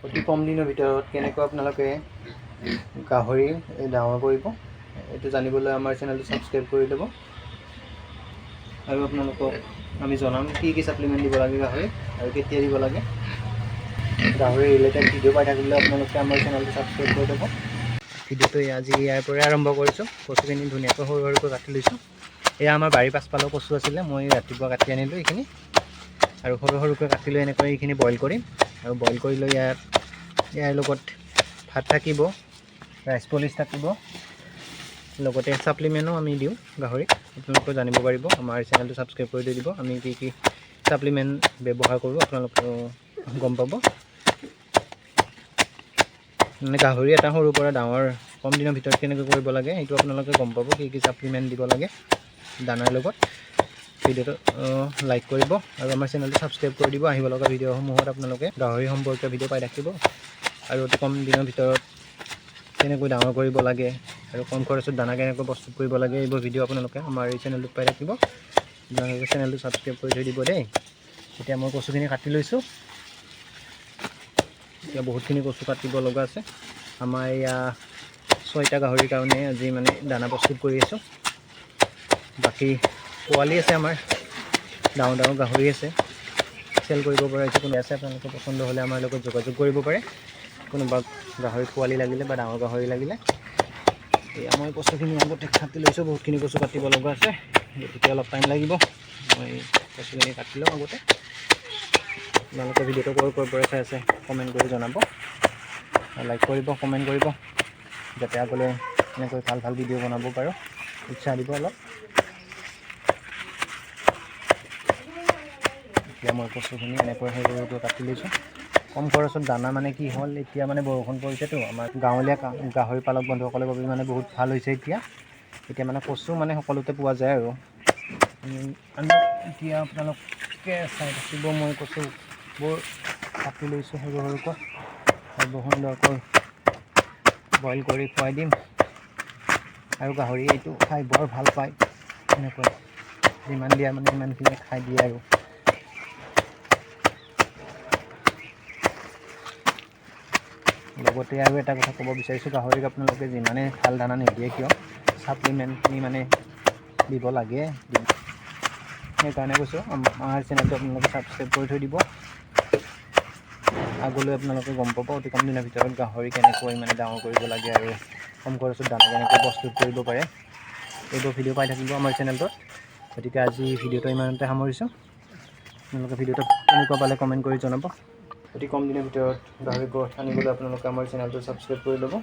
অতি কম দিনৰ ভিতৰত কেনেকৈ আপোনালোকে গাহৰি ডাঙৰ কৰিব এইটো জানিবলৈ আমাৰ চেনেলটো ছাবস্ক্ৰাইব কৰি ল'ব। আৰু আপোনালোকক আমি জনাম কি কি ছাপ্লিমেণ্ট দিব লাগে গাহৰি আৰু কেতিয়া দিব লাগে। গাহৰি ৰিলেটেড ভিডিঅ' পাই থাকিলে আপোনালোকে আমাৰ চেনেলটো ছাবস্ক্ৰাইব কৰি ল'ব। ভিডিঅ'টো আজি ইয়াৰ পৰাই আৰম্ভ কৰিছোঁ। কচুখিনি ধুনীয়াকৈ সৰু সৰুকৈ কাটি লৈছোঁ। এয়া আমাৰ বাৰীৰ পাছফালৰ কচু আছিলে, মই ৰাতিপুৱা কাটি আনিলোঁ এইখিনি আৰু সৰু সৰুকৈ কাটি লৈ এনেকৈ এইখিনি বইল কৰিম আৰু বইল কৰি লৈ ইয়াৰ লগত ভাত থাকিব, ৰাইচ পলিচ থাকিব, লগতে ছাপ্লিমেণ্টো আমি দিওঁ গাহৰিক। আপোনালোকে জানিব পাৰিব, আমাৰ চেনেলটো ছাবস্ক্ৰাইব কৰি দিব। আমি কি কি ছাপ্লিমেণ্ট ব্যৱহাৰ কৰোঁ আপোনালোকে গম পাব। মানে গাহৰি এটা সৰুৰ পৰা ডাঙৰ কম দিনৰ ভিতৰত কেনেকৈ কৰিব লাগে সেইটো আপোনালোকে গম পাব, কি কি ছাপ্লিমেণ্ট দিব লাগে দানাৰ লগত। ভিডিঅ'টো লাইক কৰিব আৰু আমাৰ চেনেলটো ছাবস্ক্ৰাইব কৰি দিব। আহিব লগা ভিডিঅ'সমূহত আপোনালোকে গাহৰি সম্পৰ্কীয় ভিডিঅ' পাই থাকিব আৰু অতি কম দিনৰ ভিতৰত কেনেকৈ ডাঙৰ কৰিব লাগে আৰু কম খৰচত দানা কেনেকৈ প্ৰস্তুত কৰিব লাগে এইবোৰ ভিডিঅ' আপোনালোকে আমাৰ এই চেনেলটোত পাই থাকিব। আপোনালোকে চেনেলটো ছাবস্ক্ৰাইব কৰি থৈ দিব দেই। এতিয়া মই কচুখিনি কাটি লৈছোঁ। এতিয়া বহুতখিনি কচু কাটিব লগা আছে। আমাৰ এয়া 6টা গাহৰিৰ কাৰণে আজি মানে দানা প্ৰস্তুত কৰি আছোঁ। বাকী পোৱালি আছে, আমাৰ ডাঙৰ ডাঙৰ গাহৰি আছে, চেল কৰিব পৰা হৈছে। কোনো আছে আপোনালোকে পচন্দ হ'লে আমাৰ লগত যোগাযোগ কৰিব পাৰে। কোনোবা গাহৰি পোৱালি লাগিলে বা ডাঙৰ গাহৰি লাগিলে। এয়া মই কচুখিনি আগতে কাটি লৈছোঁ, বহুতখিনি কচু কাটিব লগা আছে, গতিকে অলপ টাইম লাগিব। মই কচুখিনি কাটি লওঁ আগতে। আপোনালোকে ভিডিঅ'টো ক'ৰ পৰা চাই আছে কমেণ্ট কৰি জনাব, লাইক কৰিব, কমেণ্ট কৰিব, যাতে আগলৈ এনেকৈ ভাল ভাল ভিডিঅ' বনাব পাৰোঁ, উৎসাহ দিব অলপ। এতিয়া মই কচুখিনি এনেকৈ সৰু সৰুকৈ কাটি লৈছোঁ। কম খৰচত দানা মানে কি হ'ল, এতিয়া মানে বৰষুণ পৰিছেতো, আমাৰ গাঁৱলীয়া গাহৰি পালক বন্ধুসকলৰ বাবে মানে বহুত ভাল হৈছে। এতিয়া মানে কচু মানে সকলোতে পোৱা যায় আৰু এতিয়া আপোনালোকে চাই থাকিব। মই কচুবোৰ কাটি লৈছোঁ সৰু সৰুকৈ আৰু সুন্দৰকৈ বইল কৰি খুৱাই দিম। আৰু গাহৰি এইটো খাই বৰ ভাল পায়, এনেকৈ যিমান দিয়া মানে ইমানখিনি খাই দিয়ে আৰু। লগতে আৰু এটা কথা ক'ব বিচাৰিছোঁ, গাহৰিক আপোনালোকে যিমানে ভাল দানা নিদিয়ে কিয় ছাপ্লিমেণ্টখিনি মানে দিব লাগে। সেইকাৰণে কৈছোঁ, আমাৰ চেনেলটো আপোনালোকে ছাবস্ক্ৰাইব কৰি থৈ দিব। আগলৈ আপোনালোকে গম পাব অতি কম দিনৰ ভিতৰত গাহৰি কেনেকৈ মানে ডাঙৰ কৰিব লাগে আৰু কম খৰচত দানা কেনেকৈ প্ৰস্তুত কৰিব পাৰে। এইবোৰ ভিডিঅ' পাই থাকিব আমাৰ চেনেলটোত। গতিকে আজি ভিডিঅ'টো ইমানতে সামৰিছোঁ। আপোনালোকে ভিডিঅ'টো কেনেকুৱা পালে কমেণ্ট কৰি জনাব। অতি কম দিনৰ ভিতৰত গাহৰি গ্ৰথ আনিবলৈ আপোনালোকে আমাৰ চেনেলটো ছাবস্ক্ৰাইব কৰি ল'ব।